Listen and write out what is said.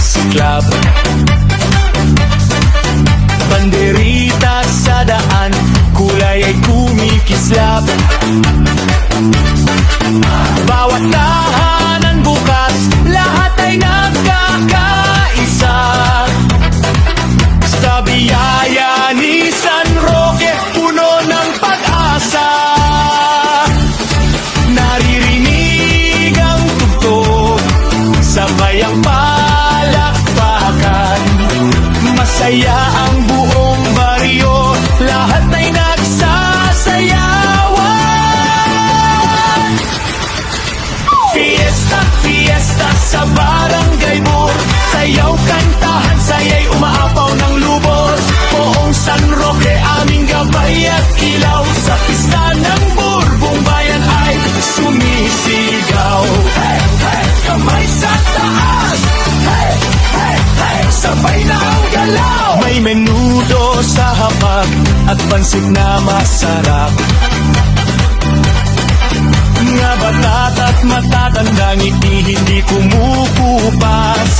siklab. Banderita sa daan, kulay ay kumikislap. Bawat tahanan bukas, lahat ay nagkakaisa. Sa biyaya ni San Roque, puno ng pag-asa. Naririnig ang tugtog, sabay ang palakpakan. Masaya ang buong baryo, lahat ay nagsasayawan. Fiesta, fiesta sa Barangay Bur, sayaw, kantahan, sayay umaapaw ng lubos. Buong San Roque aming gabay at ilaw, sa pista ng Bur, buong bayan ay sumisigaw. Hey, hey, kamay sa taas, hey, hey, hey, sabay na ang galaw. May menudo sa hapag at pansit na masarap. Nga batat at matatanda, ngiti hindi kumukupas.